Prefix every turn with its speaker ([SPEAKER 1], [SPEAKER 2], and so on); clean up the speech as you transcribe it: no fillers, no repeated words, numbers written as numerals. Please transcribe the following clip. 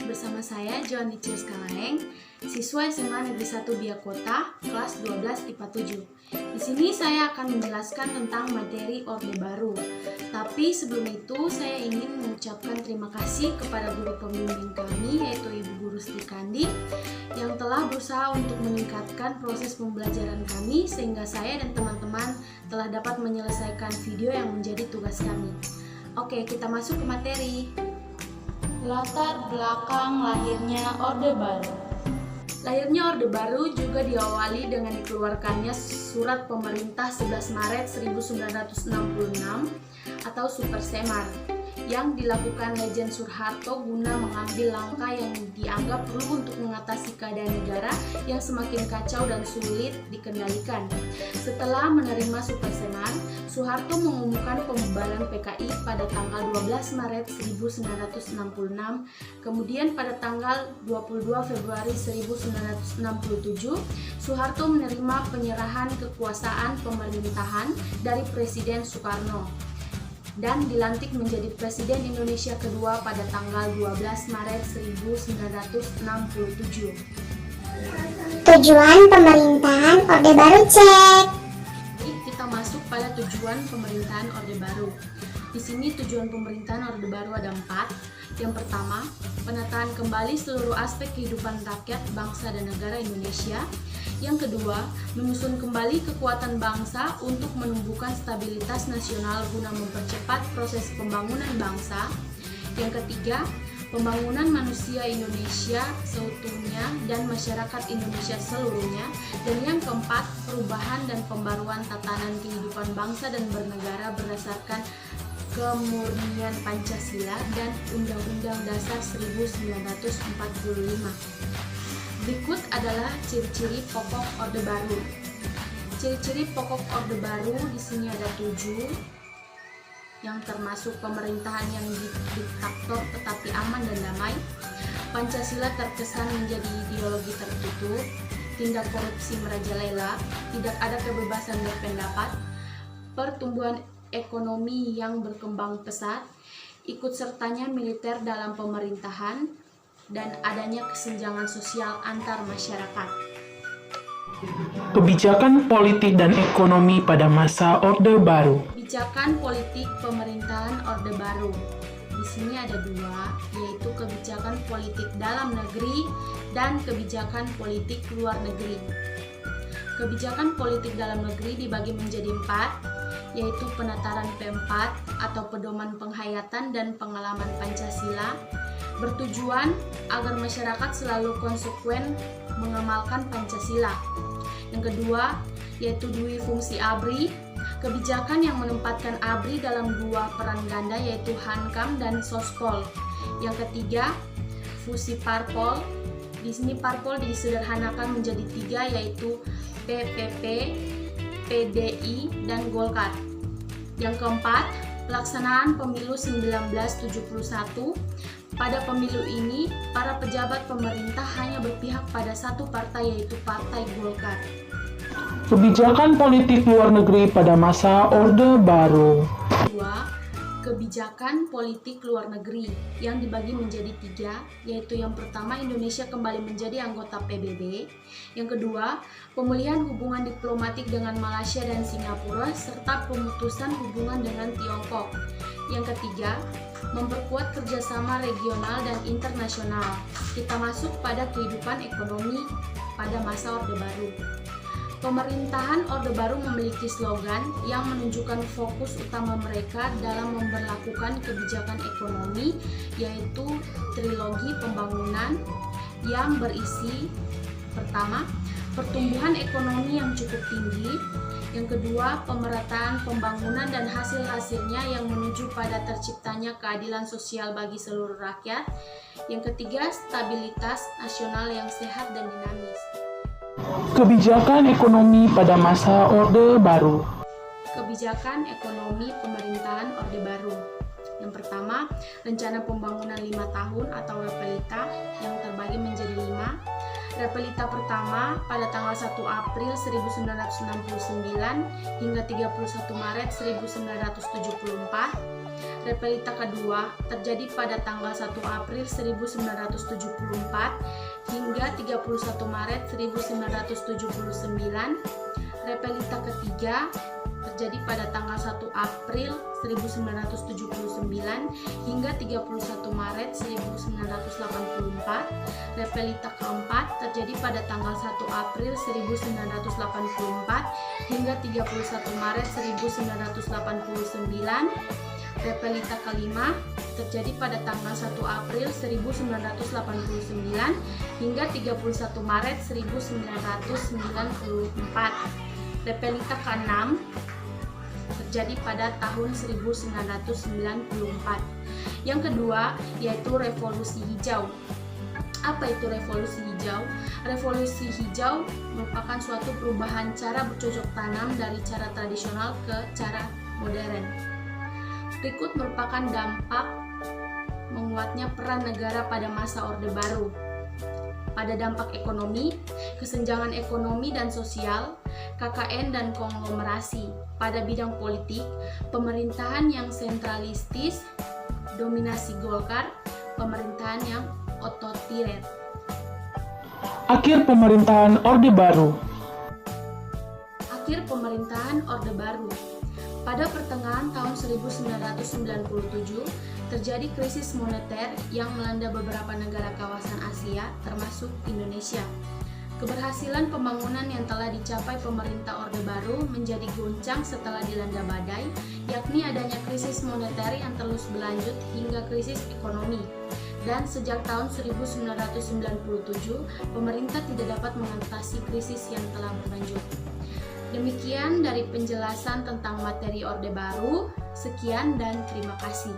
[SPEAKER 1] bersama saya Joan Nicius Kalaeng, siswa SMA Negeri 1 Biakota, kelas 12 IPA 7. Di sini saya akan menjelaskan tentang materi Orde Baru. Tapi sebelum itu saya ingin mengucapkan terima kasih kepada guru pembimbing kami, yaitu Ibu Guru Sri Kandi, yang telah berusaha untuk meningkatkan proses pembelajaran kami sehingga saya dan teman-teman telah dapat menyelesaikan video yang menjadi tugas kami. Oke, kita masuk ke materi. Latar belakang lahirnya Orde Baru. Lahirnya Orde Baru juga diawali dengan dikeluarkannya Surat Pemerintah 11 Maret 1966 atau Super Semar yang dilakukan Lejen Soeharto guna mengambil langkah yang dianggap perlu untuk mengatasi keadaan negara yang semakin kacau dan sulit dikendalikan. Setelah menerima Super Semar, Soeharto mengumumkan pembubaran PKI pada tanggal 12 Maret 1966, kemudian pada tanggal 22 Februari 1967, Soeharto menerima penyerahan kekuasaan pemerintahan dari Presiden Soekarno dan dilantik menjadi Presiden Indonesia kedua pada tanggal 12 Maret 1967.
[SPEAKER 2] Tujuan pemerintahan Orde Baru cek.
[SPEAKER 1] Kita masuk pada tujuan pemerintahan Orde Baru. Di sini tujuan pemerintahan Orde Baru ada 4. Yang pertama, penataan kembali seluruh aspek kehidupan rakyat, bangsa dan negara Indonesia. Yang kedua, menyusun kembali kekuatan bangsa untuk menumbuhkan stabilitas nasional guna mempercepat proses pembangunan bangsa. Yang ketiga, pembangunan manusia Indonesia seutuhnya dan masyarakat Indonesia seluruhnya. Dan yang keempat, perubahan dan pembaruan tatanan kehidupan bangsa dan bernegara berdasarkan kemurnian Pancasila dan Undang-Undang Dasar 1945. Berikut adalah ciri-ciri pokok Orde Baru. Ciri-ciri pokok Orde Baru di sini ada 7, yang termasuk pemerintahan yang diktator tetapi aman dan damai, Pancasila terkesan menjadi ideologi tertutup, tindak korupsi merajalela, tidak ada kebebasan berpendapat, pertumbuhan ekonomi yang berkembang pesat, ikut sertanya militer dalam pemerintahan, dan adanya kesenjangan sosial antar masyarakat.
[SPEAKER 3] Kebijakan politik dan ekonomi pada masa Orde Baru.
[SPEAKER 1] Kebijakan politik pemerintahan Orde Baru. Di sini ada 2, yaitu kebijakan politik dalam negeri dan kebijakan politik luar negeri. Kebijakan politik dalam negeri dibagi menjadi 4, yaitu penataran P4 atau pedoman penghayatan dan pengalaman Pancasila, bertujuan agar masyarakat selalu konsekuen mengamalkan Pancasila. Yang kedua, yaitu dui fungsi ABRI, kebijakan yang menempatkan ABRI dalam 2 peran ganda, yaitu Hankam dan Sospol. Yang ketiga, fusi parpol. Di sini parpol disederhanakan menjadi 3, yaitu PPP, PDI, dan Golkar. Yang keempat, pelaksanaan pemilu 1971. Pada pemilu ini, para pejabat pemerintah hanya berpihak pada satu partai, yaitu Partai Golkar.
[SPEAKER 3] Kebijakan politik luar negeri pada masa Orde Baru.
[SPEAKER 1] 2. Kebijakan politik luar negeri yang dibagi menjadi 3, yaitu yang pertama, Indonesia kembali menjadi anggota PBB. Yang kedua, pemulihan hubungan diplomatik dengan Malaysia dan Singapura serta pemutusan hubungan dengan Tiongkok. Yang ketiga, memperkuat kerjasama regional dan internasional. Kita masuk pada kehidupan ekonomi pada masa Orde Baru. Pemerintahan Orde Baru memiliki slogan yang menunjukkan fokus utama mereka dalam memberlakukan kebijakan ekonomi, yaitu trilogi pembangunan yang berisi: pertama, pertumbuhan ekonomi yang cukup tinggi; yang kedua, pemerataan pembangunan dan hasil-hasilnya yang menuju pada terciptanya keadilan sosial bagi seluruh rakyat; yang ketiga, stabilitas nasional yang sehat dan dinamis.
[SPEAKER 3] Kebijakan ekonomi pada masa Orde Baru.
[SPEAKER 1] Kebijakan ekonomi pemerintahan Orde Baru. Yang pertama, rencana pembangunan 5 tahun atau RPLITA yang terbagi menjadi 5. Repelita pertama pada tanggal 1 April 1969 hingga 31 Maret 1974. Repelita kedua terjadi pada tanggal 1 April 1974 hingga 31 Maret 1979. Repelita ketiga terjadi pada tanggal 1 April 1979 hingga 31 Maret 1984. Repelita keempat terjadi pada tanggal 1 April 1984 hingga 31 Maret 1989. Repelita kelima terjadi pada tanggal 1 April 1989 hingga 31 Maret 1994. Repelita keenam terjadi pada tahun 1994. Yang kedua yaitu revolusi hijau. Apa itu revolusi hijau? Revolusi hijau merupakan suatu perubahan cara bercocok tanam dari cara tradisional ke cara modern. Berikut merupakan dampak menguatnya peran negara pada masa Orde Baru. Pada dampak ekonomi, kesenjangan ekonomi dan sosial, KKN dan konglomerasi. Pada bidang politik, pemerintahan yang sentralistis, dominasi Golkar, pemerintahan yang otoriter.
[SPEAKER 3] Akhir pemerintahan Orde Baru.
[SPEAKER 1] Akhir pemerintahan Orde Baru. Pada pertengahan tahun 1997, terjadi krisis moneter yang melanda beberapa negara kawasan Asia, termasuk Indonesia. Keberhasilan pembangunan yang telah dicapai pemerintah Orde Baru menjadi goncang setelah dilanda badai, yakni adanya krisis moneter yang terus berlanjut hingga krisis ekonomi. Dan sejak tahun 1997, pemerintah tidak dapat mengatasi krisis yang telah berlanjut. Demikian dari penjelasan tentang materi Orde Baru. Sekian dan terima kasih.